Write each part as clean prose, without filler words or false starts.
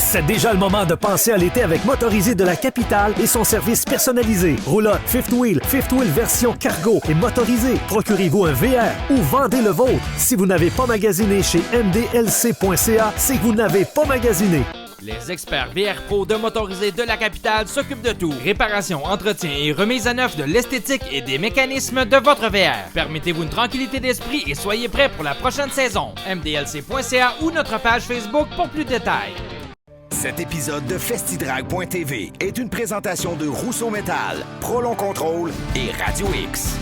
C'est déjà le moment de penser à l'été avec Motorisé de la Capitale et son service personnalisé. Roulotte, fifth wheel version cargo et motorisé. Procurez-vous un VR ou vendez le vôtre. Si vous n'avez pas magasiné chez mdlc.ca, c'est que vous n'avez pas magasiné. Les experts VR Pro de Motorisé de la Capitale s'occupent de tout. Réparation, entretien et remise à neuf de l'esthétique et des mécanismes de votre VR. Permettez-vous une tranquillité d'esprit et soyez prêts pour la prochaine saison. mdlc.ca ou notre page Facebook pour plus de détails. Cet épisode de Festidrag.tv est une présentation de Rousseau Métal, Prolon Contrôle et Radio X.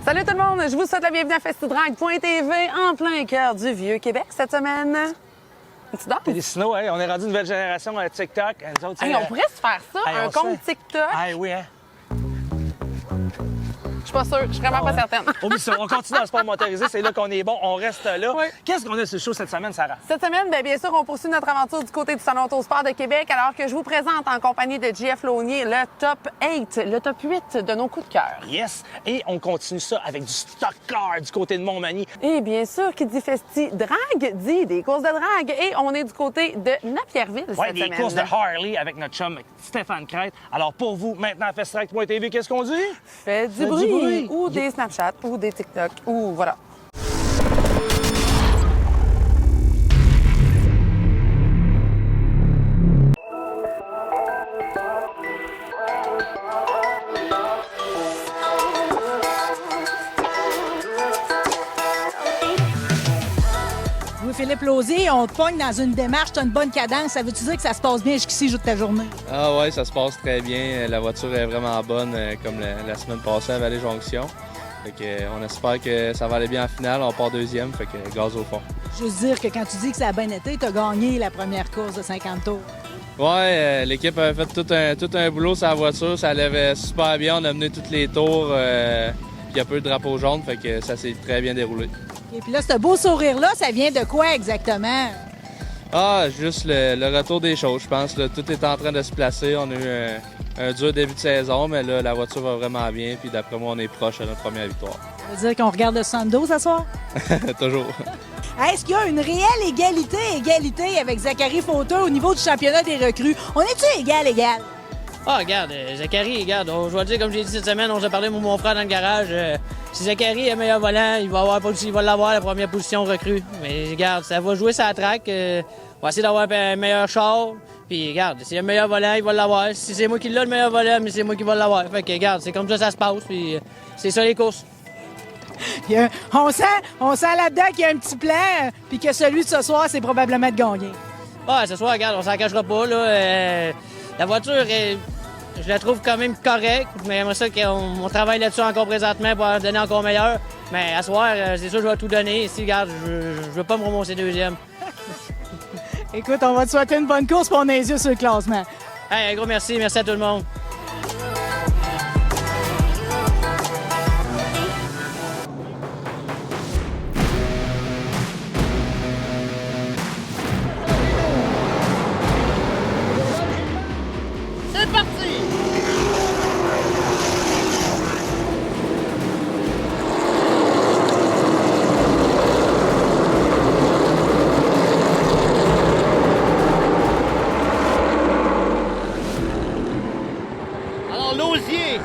Salut tout le monde, je vous souhaite la bienvenue à Festidrag.tv en plein cœur du Vieux-Québec cette semaine. Tu dors? Sinon, on est rendu une nouvelle génération à TikTok. Nous autres, Hey, on pourrait se faire ça, un compte TikTok. Ah oui, hein? Je suis pas sûre, je suis vraiment pas certaine. Oublie ça, on continue dans le sport motorisé, c'est là qu'on est bon, on reste là. Oui. Qu'est-ce qu'on a sur le show cette semaine, Sarah? Cette semaine, bien sûr, on poursuit notre aventure du côté du Salon Autosport de Québec, alors que je vous présente en compagnie de JF Launier le top 8, le top 8 de nos coups de cœur. Yes! Et on continue ça avec du stock car du côté de Montmagny. Et bien sûr, qui dit Festi Drag dit des courses de drague. Et on est du côté de Napierville Oui, cette des semaine. courses de Harley avec notre chum Stéphane Crête. Alors pour vous, maintenant à Festidrag.tv, qu'est-ce qu'on dit? Faites du Faites du bruit. bruit. Ou des Snapchat, ou des TikTok, ou voilà. Philippe Lausier, on te pogne dans une démarche, tu as une bonne cadence. Ça veut-tu dire que ça se passe bien jusqu'ici, jour de ta journée? Ah ouais, ça se passe très bien. La voiture est vraiment bonne, comme la semaine passée à Vallée-Jonction. Fait que, on espère que ça va aller bien en finale. On part deuxième, fait que gaz au fond. Juste dire que quand tu dis que ça a bien été, tu as gagné la première course de 50 tours. Ouais, l'équipe a fait tout un boulot sur la voiture. Ça allait super bien. On a mené tous les tours. Puis il y a peu de drapeau jaune, fait que ça s'est très bien déroulé. Et puis là, ce beau sourire-là, ça vient de quoi exactement? Ah, juste le retour des choses, je pense. Là, tout est en train de se placer. On a eu un dur début de saison, mais là, la voiture va vraiment bien. Puis d'après moi, on est proche de notre première victoire. Ça veut dire qu'on regarde le 72 ce soir? Toujours. Est-ce qu'il y a une réelle égalité avec Zachary Fauteux au niveau du championnat des recrues? On est-tu égal? Ah, regarde, Zachary, regarde, je vais te dire, comme j'ai dit cette semaine, on s'est parlé, moi, mon frère, dans le garage. Si Zachary est le meilleur volant, il va l'avoir, la première position recrue. Mais regarde, ça va jouer sa track. On va essayer d'avoir un meilleur char. Puis regarde, s'il y a le meilleur volant, il va l'avoir. Si c'est moi qui l'ai, le meilleur volant, mais c'est moi qui va l'avoir. Fait que regarde, c'est comme ça se passe. Puis c'est ça les courses. On sent là-dedans qu'il y a un petit plan, puis que celui de ce soir, c'est probablement de gagner. Ah, ce soir, regarde, on s'en cachera pas, là. La voiture, je la trouve quand même correcte, mais j'aimerais ça qu'on travaille là-dessus encore présentement pour en donner encore meilleur. Mais à ce soir, c'est sûr que je vais tout donner. Ici, regarde, je veux pas me remonter deuxième. Écoute, on va te souhaiter une bonne course pour on a les yeux sur le classement. Hey, un gros merci. Merci à tout le monde. C'est parti! Alors, Lausier,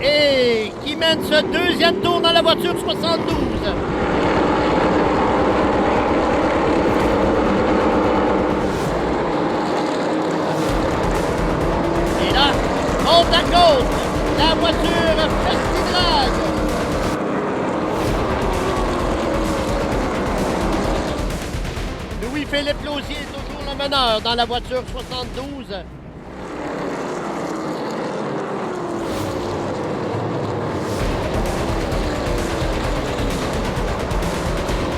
et qui mène ce deuxième tour dans la voiture 72. Côte à côte, la voiture Festidrag. Louis-Philippe Lausier est toujours le meneur dans la voiture 72.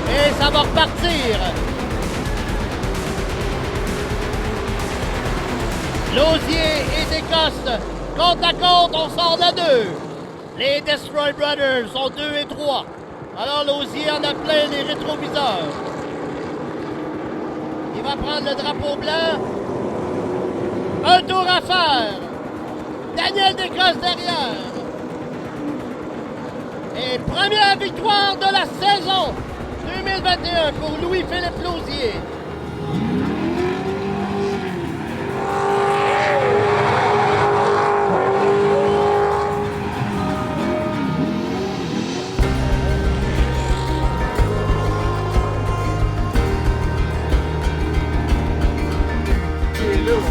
Et ça va repartir. Lausier et Descostes, côte à côte, on sort de la 2. Les Destroy Brothers sont 2 et 3. Alors Lausier en a plein les rétroviseurs. Il va prendre le drapeau blanc. Un tour à faire. Daniel Descostes derrière. Et première victoire de la saison 2021 pour Louis-Philippe Lausier.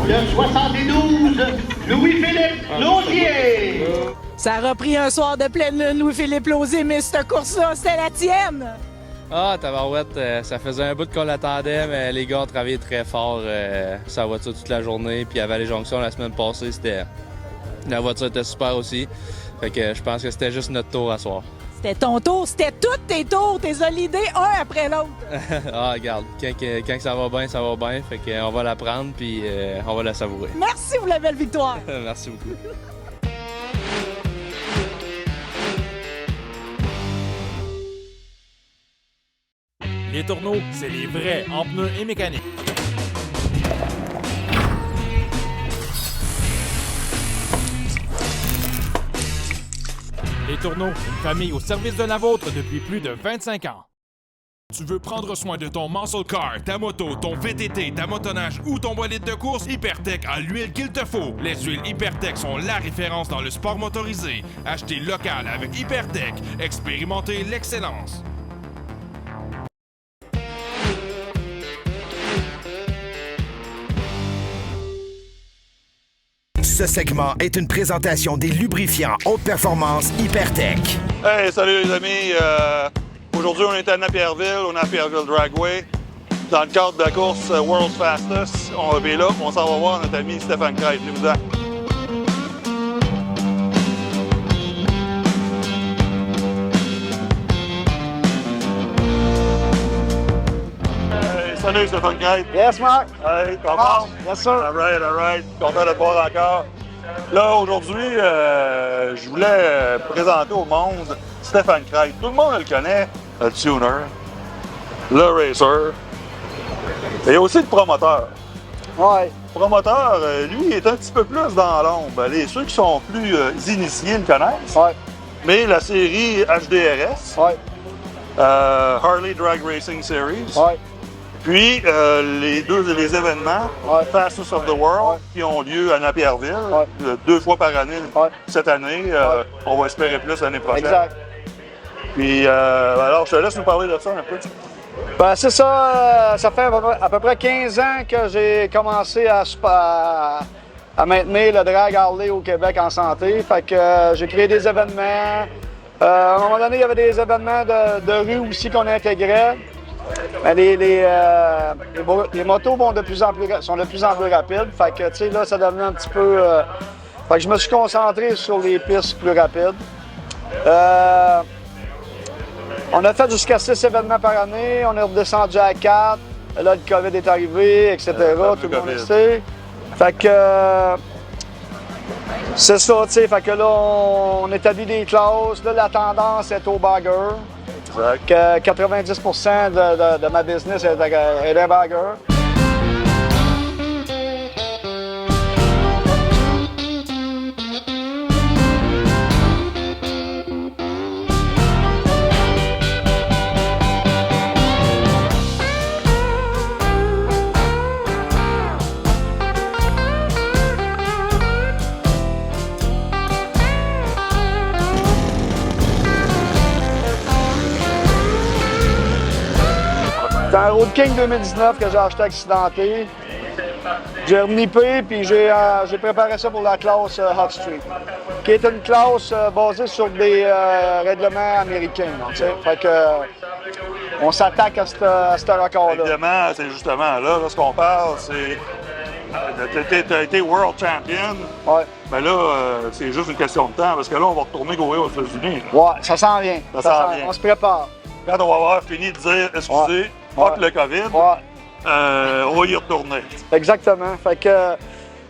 Le 72, Louis-Philippe Lausier. Ça a repris un soir de pleine lune, Louis-Philippe Lausier, mais cette course-là, c'était la tienne! Ah, tabarouette, ça faisait un bout qu'on l'attendait, mais les gars ont travaillé très fort sur la voiture toute la journée. Puis à Vallée-Jonction, la semaine passée, la voiture était super aussi. Fait que je pense que c'était juste notre tour à soir. C'était ton tour, c'était tous tes tours, tes olidés, un après l'autre. Ah, regarde, quand ça va bien, ça va bien. Fait qu'on va la prendre, puis on va la savourer. Merci pour la belle victoire. Merci beaucoup. Les tourneaux, c'est les vrais en pneus et mécanique. Les tourneaux, une famille au service de la vôtre depuis plus de 25 ans. Tu veux prendre soin de ton muscle car, ta moto, ton VTT, ta motoneige ou ton bolide de course? Hypertech a l'huile qu'il te faut. Les huiles Hypertech sont la référence dans le sport motorisé. Achetez local avec Hypertech. Expérimentez l'excellence. Ce segment est une présentation des lubrifiants haute performance Hypertech. Hey, salut les amis. Aujourd'hui, on est à Napierville, au Napierville Dragway, dans le cadre de la course World's Fastest. On va là, on s'en va voir notre ami Stéphane Crête. Venez-vous-en. Hey, salut Stéphane Crête. Yes, Mark. Hey, content? Yes, sir. All right. Content de te voir encore. Là, aujourd'hui, je voulais présenter au monde Stéphane Crête. Tout le monde le connaît, le tuner, le racer, et aussi le promoteur. Ouais. Le promoteur, lui, il est un petit peu plus dans l'ombre. Ceux qui sont plus initiés le connaissent. Ouais. Mais la série HDRS, Ouais. Harley Drag Racing Series, Ouais. puis les événements Fastest of the World qui ont lieu à Napierville 2 fois par année cette année. On va espérer plus l'année prochaine. Exact. Puis alors, je te laisse nous parler de ça un peu. Ben, c'est ça. Ça fait à peu près 15 ans que j'ai commencé à maintenir le drag Harley au Québec en santé. Fait que j'ai créé des événements. À un moment donné, il y avait des événements de rue aussi qu'on intégrait. Ben, les motos sont de plus en plus rapides. Fait que, tu sais, là, ça devenait un petit peu... fait que je me suis concentré sur les pistes plus rapides. On a fait jusqu'à 6 événements par année. On est redescendu à 4. Là, le COVID est arrivé, etc. Tout le monde le sait. Fait que... c'est ça, tu sais. Fait que là, on établit des classes. Là, la tendance est au bagger. Que 90% de ma business est un bagger. C'est un Road King 2019 que j'ai acheté accidenté. J'ai renippé, puis j'ai préparé ça pour la classe Hot Street, qui est une classe basée sur des règlements américains. Donc, fait que, on s'attaque à ce record-là. Évidemment, c'est justement là ce qu'on parle, c'est... Tu as été World Champion. Ouais. Mais là, c'est juste une question de temps, parce que là, on va retourner courir aux États-Unis. Ouais, ça s'en vient. Ça s'en vient. On se prépare. Quand on va avoir fini de dire, excusez, fuck le COVID, on va y retourner. Exactement. Fait que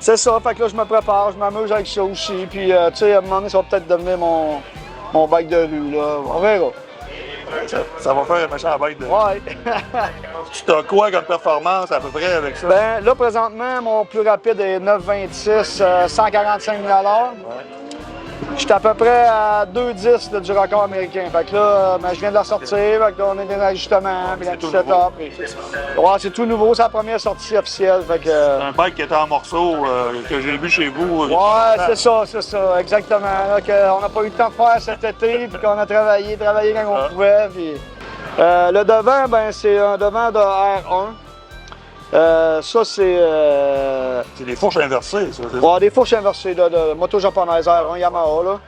c'est ça. Fait que là, je me prépare, je m'amuse avec ça aussi. Puis, tu sais, à un moment donné, ça va peut-être devenir mon bike de rue, là. On verra. Ça va faire un méchant bike de rue. Ouais. Tu as quoi comme performance à peu près avec ça? Ben là, présentement, mon plus rapide est 9,26, 145 000 à l'heure. Je suis à peu près à 2,10 du record américain. Fait que là, je viens de la sortir, fait que là, on est dans l'ajustement, puis dans le setup. Ouais, c'est tout nouveau, c'est la première sortie officielle. Fait que... C'est un bike qui était en morceaux que j'ai vu chez vous. Ouais, c'est ça, exactement. Là, on n'a pas eu le temps de faire cet été, puis qu'on a travaillé quand on pouvait. Puis, le devant, ben c'est un devant de R1. Ça, c'est... C'est des fourches inversées, ça. Ouais, des fourches inversées de moto japonaise R1 Yamaha, là.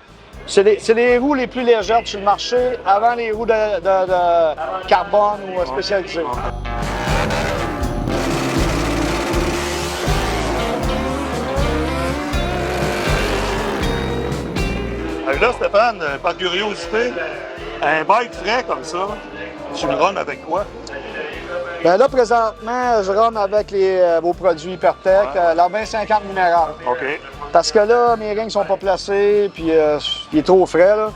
C'est les roues les plus légères sur le marché avant les roues de carbone ou spécialisées. Là, Stéphane, par curiosité, un bike frais comme ça, tu le runs avec quoi? Bien là, présentement, je run avec vos produits Hypertech, la 2050 minérale. OK. Parce que là, mes rings sont pas placés, puis il est trop frais, là.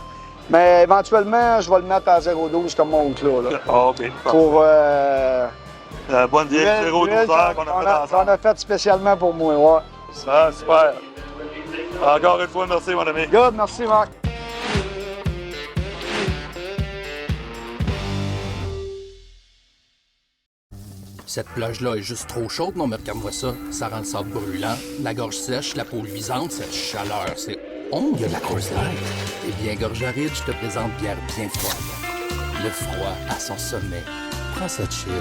Mais éventuellement, je vais le mettre à 0,12 comme mon là. Ah, OK. Pour... la bonne vieille 0,12 qu'on a fait ensemble. On a fait spécialement pour moi, ouais. Ah, super. Encore une fois, merci, mon ami. Good, merci, Marc. Cette plage-là est juste trop chaude, non, mais regarde-moi ça. Ça rend le sable brûlant, la gorge sèche, la peau luisante, cette chaleur, c'est ongle de la Coors Light. Eh bien, Gorge Aride, je te présente bière bien froide. Le froid à son sommet. Prends ça chill.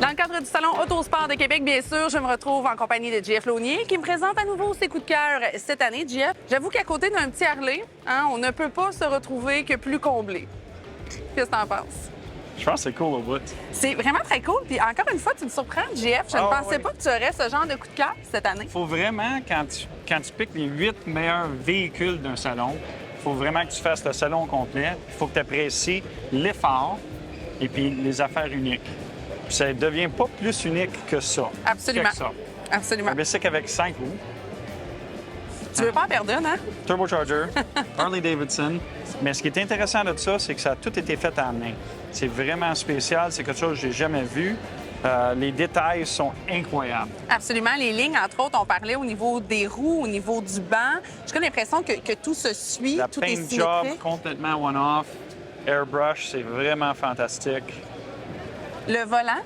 Dans le cadre du Salon Autosport de Québec, bien sûr, je me retrouve en compagnie de JF Launier qui me présente à nouveau ses coups de cœur cette année. JF, j'avoue qu'à côté d'un petit Harley, on ne peut pas se retrouver que plus comblé. Qu'est-ce que t'en penses? Je pense que c'est cool au bout. C'est vraiment très cool. Puis encore une fois, tu me surprends, JF. Je ne pensais pas que tu aurais ce genre de coup de cœur cette année. Il faut vraiment, quand tu piques les 8 meilleurs véhicules d'un salon, il faut vraiment que tu fasses le salon complet. Il faut que tu apprécies l'effort et puis les affaires uniques. Puis ça ne devient pas plus unique que ça. Absolument. Que ça. Absolument. Un bicycle avec 5 roues. Tu veux pas en perdre une, hein? Turbocharger, Harley-Davidson. Mais ce qui est intéressant de ça, c'est que ça a tout été fait à la main. C'est vraiment spécial, c'est quelque chose que j'ai jamais vu. Les détails sont incroyables. Absolument. Les lignes, entre autres, on parlait au niveau des roues, au niveau du banc. J'ai comme l'impression que tout se suit, La tout est paint symétrique. job complètement one-off. Airbrush, c'est vraiment fantastique. Le volant,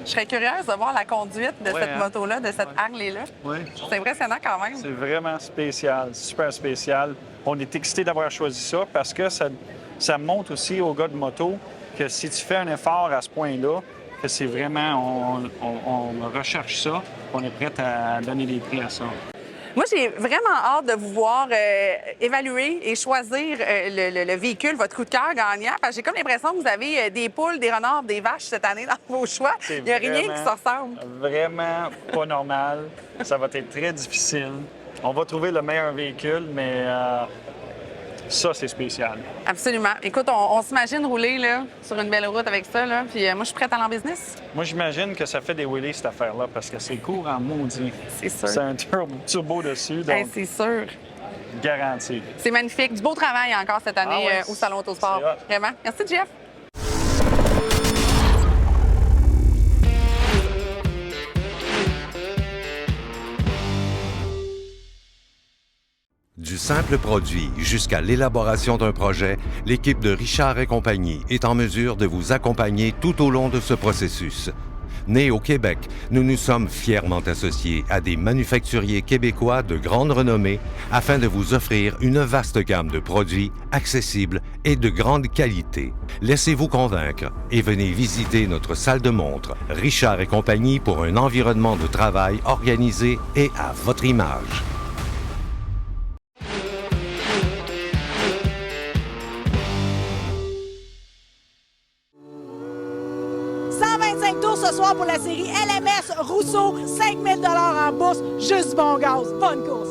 je serais curieuse de voir la conduite de cette hein? moto-là, de cette Harley-là. Oui. C'est impressionnant quand même. C'est vraiment spécial, super spécial. On est excités d'avoir choisi ça parce que ça montre aussi aux gars de moto que si tu fais un effort à ce point-là, que c'est vraiment, on recherche ça, on est prêt à donner des prix à ça. Moi, j'ai vraiment hâte de vous voir évaluer et choisir le véhicule, votre coup de cœur gagnant. Parce que j'ai comme l'impression que vous avez des poules, des renards, des vaches cette année dans vos choix. Il n'y a rien qui se ressemble. Vraiment pas normal. Ça va être très difficile. On va trouver le meilleur véhicule, mais ça, c'est spécial. Absolument. Écoute, on s'imagine rouler là, sur une belle route avec ça. Là, puis moi, je suis prête à aller en business. Moi, j'imagine que ça fait des wheelies, cette affaire-là, parce que c'est court en maudit. C'est sûr. C'est un turbo dessus, donc Hey, c'est sûr. garanti. C'est magnifique. Du beau travail encore cette année Ah ouais, au Salon Autosport. c'est hot. Vraiment. Merci, Jeff. Du simples produits jusqu'à l'élaboration d'un projet, l'équipe de Richard et compagnie est en mesure de vous accompagner tout au long de ce processus. Nés au Québec, nous nous sommes fièrement associés à des manufacturiers québécois de grande renommée afin de vous offrir une vaste gamme de produits accessibles et de grande qualité. Laissez-vous convaincre et venez visiter notre salle de montre Richard et compagnie pour un environnement de travail organisé et à votre image. 125 tours ce soir pour la série LMS Rousseau, 5 000 $ en bourse, juste bon gaz. Bonne course!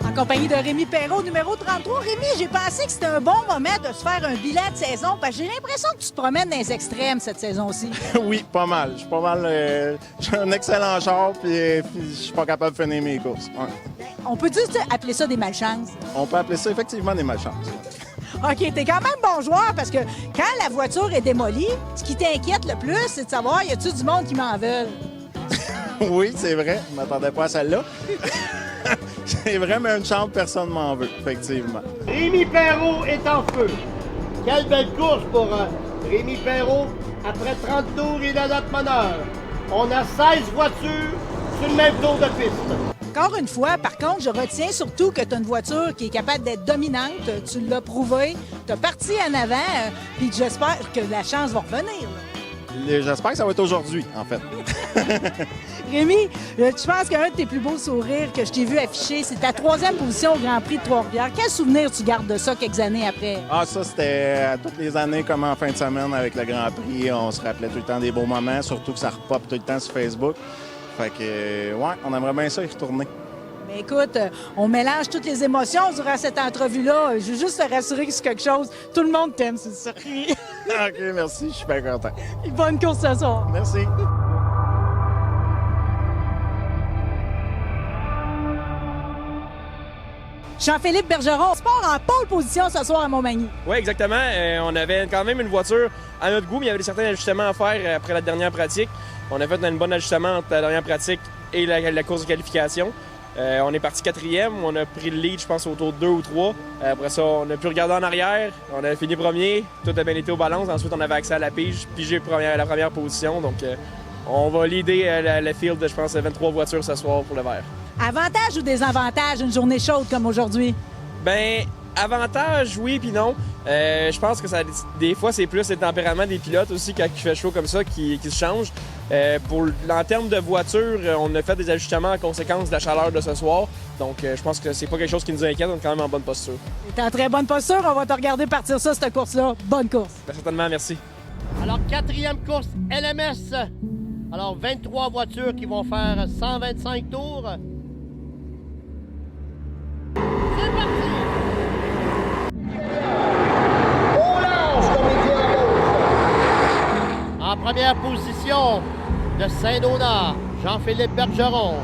En compagnie de Rémi Perrault, numéro 33. Rémi, j'ai pensé que c'était un bon moment de se faire un bilan de saison parce que j'ai l'impression que tu te promènes dans les extrêmes cette saison-ci. Oui, pas mal. Je suis pas mal. J'ai un excellent char puis je suis pas capable de finir mes courses. Ouais. On peut dire appeler ça des malchances? On peut appeler ça effectivement des malchances. OK, t'es quand même bon joueur parce que quand la voiture est démolie, ce qui t'inquiète le plus, c'est de savoir, y a-tu du monde qui m'en veut? Oui, c'est vrai. Je m'attendais pas à celle-là. C'est vraiment une chambre, personne ne m'en veut, effectivement. Rémi Perrault est en feu. Quelle belle course pour Rémi Perrault. Après 30 tours, il a notre meneur. On a 16 voitures sur le même tour de piste. Encore une fois, par contre, je retiens surtout que tu as une voiture qui est capable d'être dominante. Tu l'as prouvé. Tu as parti en avant. Puis j'espère que la chance va revenir. J'espère que ça va être aujourd'hui, en fait. Rémi, je pense qu'un de tes plus beaux sourires que je t'ai vu afficher, c'est ta 3e position au Grand Prix de Trois-Rivières. Quel souvenir tu gardes de ça quelques années après? Ah, ça, c'était toutes les années, comme en fin de semaine avec le Grand Prix. On se rappelait tout le temps des beaux moments, surtout que ça repop tout le temps sur Facebook. Fait que, ouais, on aimerait bien ça y retourner. Mais écoute, on mélange toutes les émotions durant cette entrevue-là. Je veux juste te rassurer que c'est quelque chose. Tout le monde t'aime sur le circuit. OK, merci, je suis bien content. Bonne course ce soir. Merci. Jean-Philippe Bergeron, sport en pole position ce soir à Montmagny. Oui, exactement. On avait quand même une voiture à notre goût, mais il y avait certains ajustements à faire après la dernière pratique. On a fait un bon ajustement entre la dernière pratique et la course de qualification. On est parti 4e, on a pris le lead, je pense, autour de 2 ou 3. Après ça, on a pu regarder en arrière, on a fini premier, tout a bien été aux balances. Ensuite, on avait accès à la pige, j'ai la première position. Donc, on va leader le field, je pense, 23 voitures ce soir pour le vert. Avantage ou désavantage une journée chaude comme aujourd'hui? Ben, avantage, oui puis non. Je pense que des fois, c'est plus le tempérament des pilotes aussi quand il fait chaud comme ça qui se change. En termes de voiture, on a fait des ajustements en conséquence de la chaleur de ce soir. Donc, je pense que c'est pas quelque chose qui nous inquiète. On est quand même en bonne posture. T'es en très bonne posture. On va te regarder partir ça, cette course-là. Bonne course. Ben, certainement, merci. Alors, 4e course LMS. Alors, 23 voitures qui vont faire 125 tours. C'est parti! On lance, comme il dit en première position de Saint-Donat, Jean-Philippe Bergeron.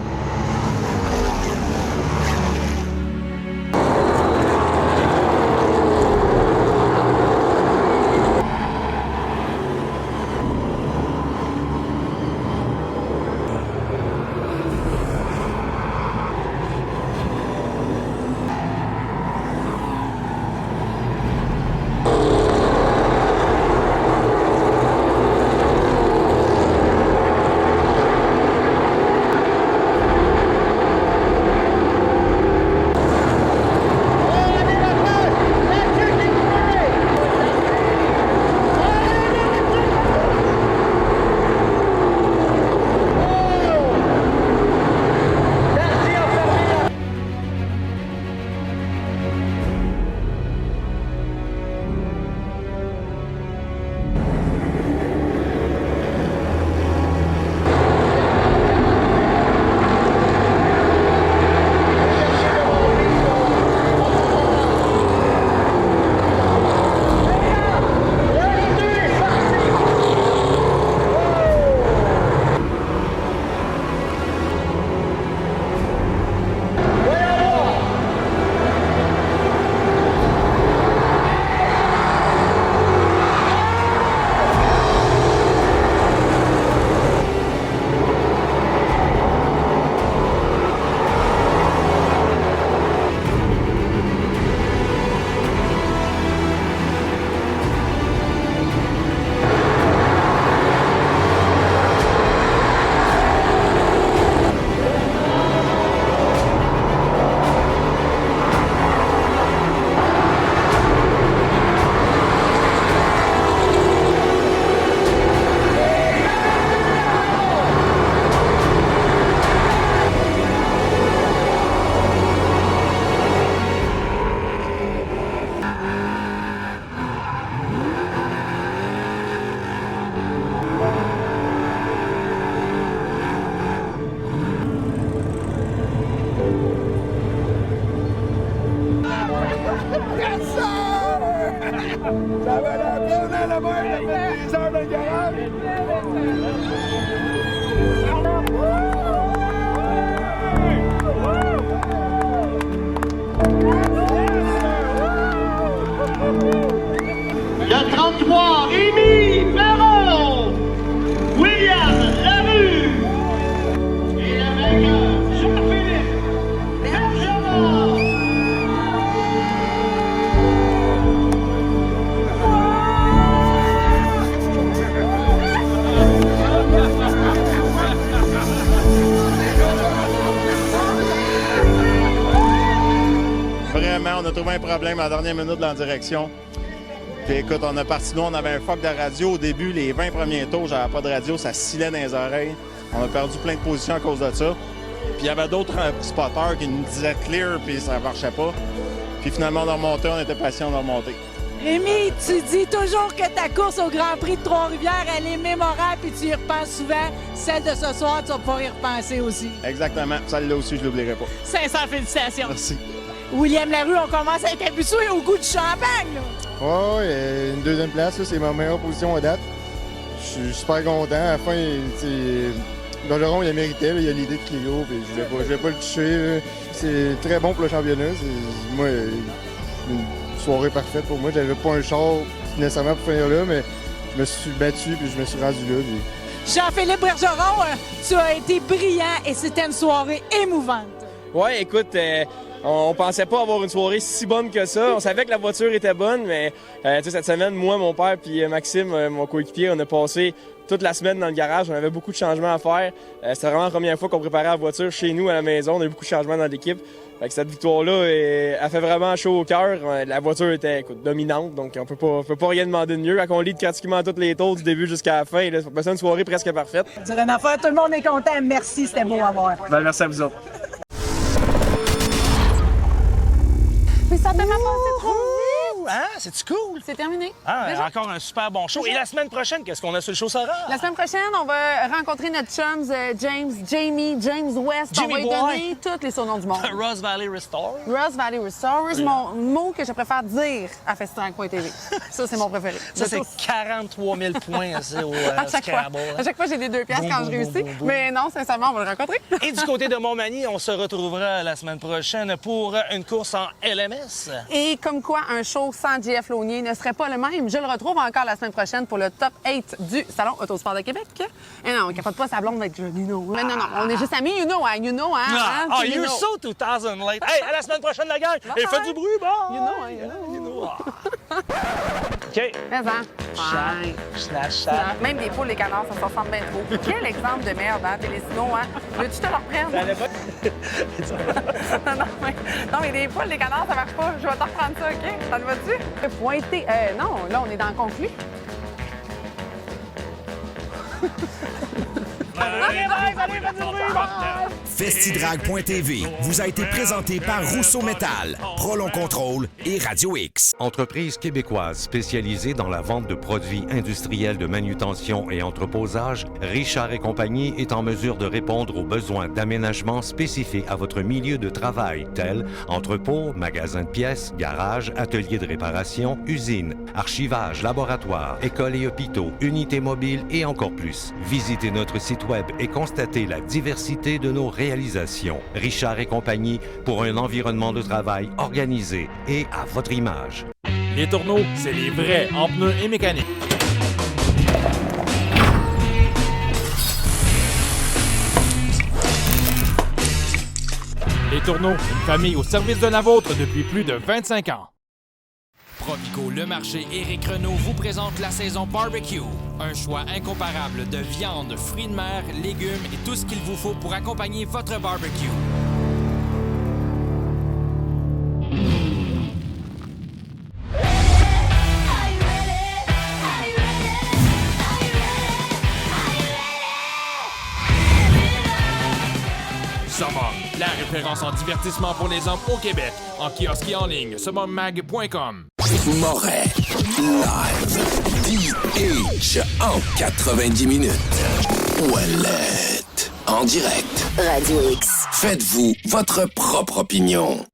On a le bain, il a fait des heures dans le garage. Le 33, Rémi Perron, William Larue et le vainqueur, Jean-Philippe Bergeron. Vraiment, on a trouvé un problème à la dernière minute dans la direction. Puis écoute, on a parti nous, on avait un fuck de radio. Au début, les 20 premiers tours, j'avais pas de radio, ça scillait dans les oreilles. On a perdu plein de positions à cause de ça. Puis il y avait d'autres spotters qui nous disaient clear, puis ça marchait pas. Puis finalement, on a remonté, on était patient, on a remonté. Rémi, tu dis toujours que ta course au Grand Prix de Trois-Rivières, elle est mémorable puis tu y repenses souvent. Celle de ce soir, tu vas pouvoir y repenser aussi. Exactement. Celle-là aussi, je l'oublierai pas. 500 félicitations. Merci. William Larue, on commence à être habitué au goût du champagne, là. Ouais, une deuxième place, c'est ma meilleure position à date. Je suis super content. À la fin, Bergeron, il a mérité, il a l'idée de Clio, puis je vais pas le toucher. C'est très bon pour le championnat. Moi, une soirée parfaite pour moi. J'avais pas un char nécessairement pour finir là, mais je me suis battu puis je me suis rendu là. Puis... Jean-Philippe Bergeron, tu as été brillant et c'était une soirée émouvante. Ouais, écoute, on pensait pas avoir une soirée si bonne que ça. On savait que la voiture était bonne, mais cette semaine, moi, mon père puis Maxime, mon coéquipier, on a passé toute la semaine dans le garage. On avait beaucoup de changements à faire. C'était vraiment la première fois qu'on préparait la voiture chez nous à la maison. On a eu beaucoup de changements dans l'équipe. Fait que cette victoire-là, elle fait vraiment chaud au cœur. La voiture était dominante, donc on peut pas rien demander de mieux. Quand on lead pratiquement toutes les tours du début jusqu'à la fin, là, ça fait une soirée presque parfaite. C'est une affaire, tout le monde est content. Merci, c'était beau à voir. Ben, merci à vous autres. Mais ça t'a passé trop vite! Hein? C'est-tu cool? C'est terminé. Ah, Déjà? encore un super bon show. Et la semaine prochaine, qu'est-ce qu'on a sur le show, Sarah? La semaine prochaine, on va rencontrer notre chums James West. Jimmy on va lui Boy. donner tous les surnoms du monde. Ross Valley Restore. Ross Valley Restore, c'est mon mot que je préfère dire à festidrag.tv. Ça, c'est mon préféré. Ça, c'est 43 000 points ça, au à chaque Scrabble. fois. À chaque fois, j'ai des 2 piastres Boum, quand je boum, réussis. boum, boum. Mais non, sincèrement, on va le rencontrer. Et du côté de Montmagny, on se retrouvera la semaine prochaine pour une course en LMS. Et comme quoi, un show sans JF Launier ne serait pas le même. Je le retrouve encore la semaine prochaine pour le top 8 du Salon Autosport de Québec. Et non, on ne capote pas sa blonde avec you know. Mais non, on est juste amis, you know, hein, Ah, you're so 2000 late. Hey, à la semaine prochaine, la gang. Et faites du bruit, bon. You know. OK. Mais hein. Chat, slash. Même des poules, les canards, ça se ressemble bien trop. Quel exemple de merde, hein, Télésino, hein? Veux-tu te le reprendre? non, mais des poules, les canards, ça marche pas. Je vais te reprendre ça, OK? Ça te va-tu? Pointer. Non, là, on est dans le conclu. Festidrag.tv vous a été présenté par Rousseau Métal, Prolon Contrôle et Radio X. Entreprise québécoise spécialisée dans la vente de produits industriels de manutention et entreposage, Richard et Compagnie est en mesure de répondre aux besoins d'aménagement spécifiques à votre milieu de travail, tels entrepôt, magasin de pièces, garage, atelier de réparation, usine, archivage, laboratoire, écoles et hôpitaux, unités mobiles et encore plus. Visitez notre site web et constatez la diversité de nos réalisations. Richard et Compagnie pour un environnement de travail organisé et à votre image. Les tourneaux, c'est les vrais en pneus et mécanique. Les tourneaux, une famille au service de la vôtre depuis plus de 25 ans. Provigo Le Marché Éric Renaud vous présente la saison barbecue. Un choix incomparable de viande, fruits de mer, légumes et tout ce qu'il vous faut pour accompagner votre barbecue. Summum, la référence en divertissement pour les hommes au Québec. En kiosque et en ligne, summummag.com. Moret, live, DH, en 90 minutes. Ouellette, en direct. Radio X. Faites-vous votre propre opinion.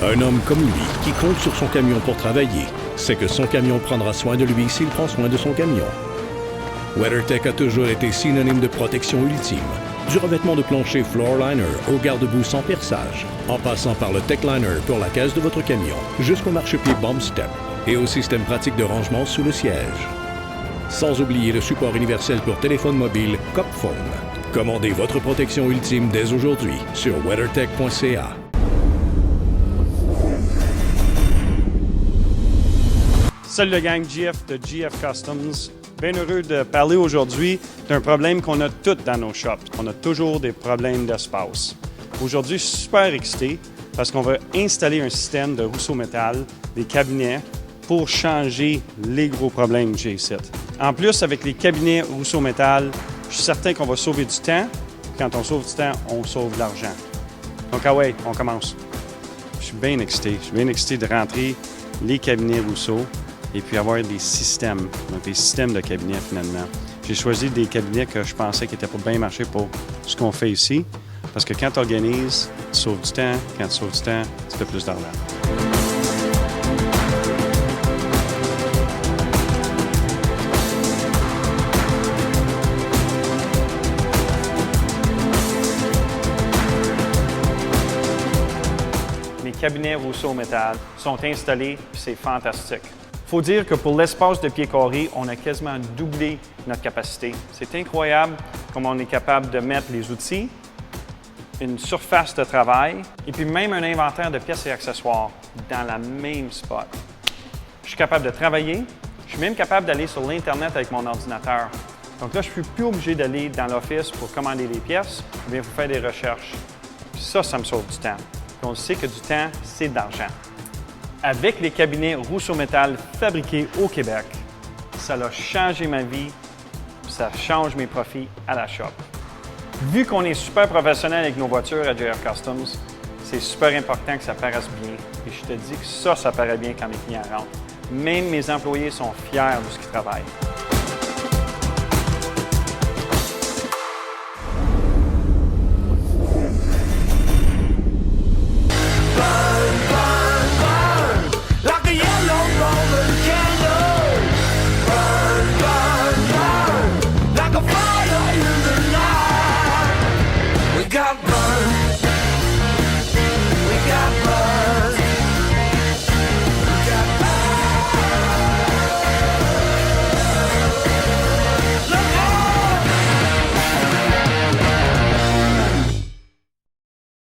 Un homme comme lui, qui compte sur son camion pour travailler, c'est que son camion prendra soin de lui s'il prend soin de son camion. WeatherTech a toujours été synonyme de protection ultime. Du revêtement de plancher Floorliner au garde-boue sans perçage, en passant par le Techliner pour la caisse de votre camion, jusqu'au marchepied Bomb Step et au système pratique de rangement sous le siège. Sans oublier le support universel pour téléphone mobile CopPhone. Commandez votre protection ultime dès aujourd'hui sur weathertech.ca. Salut le gang GF de GF Customs. Bien heureux de parler aujourd'hui d'un problème qu'on a tous dans nos shops. On a toujours des problèmes d'espace. Aujourd'hui, je suis super excité parce qu'on va installer un système de Rousseau Métal, des cabinets, pour changer les gros problèmes que j'ai ici. En plus, avec les cabinets Rousseau Métal, je suis certain qu'on va sauver du temps. Quand on sauve du temps, on sauve de l'argent. Donc, ah ouais, on commence. Je suis bien excité. Je suis bien excité de rentrer les cabinets Rousseau et puis avoir des systèmes, donc des systèmes de cabinets finalement. J'ai choisi des cabinets que je pensais qui étaient pour bien marcher pour ce qu'on fait ici, parce que quand tu organises, tu sauves du temps. Quand tu sauves du temps, tu fais plus d'argent. Les cabinets Rousseau Métal sont installés, puis c'est fantastique. Il faut dire que pour l'espace de pieds carrés, on a quasiment doublé notre capacité. C'est incroyable comment on est capable de mettre les outils, une surface de travail et puis même un inventaire de pièces et accessoires dans la même spot. Je suis capable de travailler, je suis même capable d'aller sur l'Internet avec mon ordinateur. Donc là, je ne suis plus obligé d'aller dans l'office pour commander des pièces ou bien pour faire des recherches. Ça me sauve du temps. Puis on sait que du temps, c'est de l'argent. Avec les cabinets Rousseau Métal fabriqués au Québec, ça a changé ma vie, ça change mes profits à la shop. Vu qu'on est super professionnel avec nos voitures à GF Customs, c'est super important que ça paraisse bien. Et je te dis que ça paraît bien quand les clients rentrent. Même mes employés sont fiers de ce qu'ils travaillent.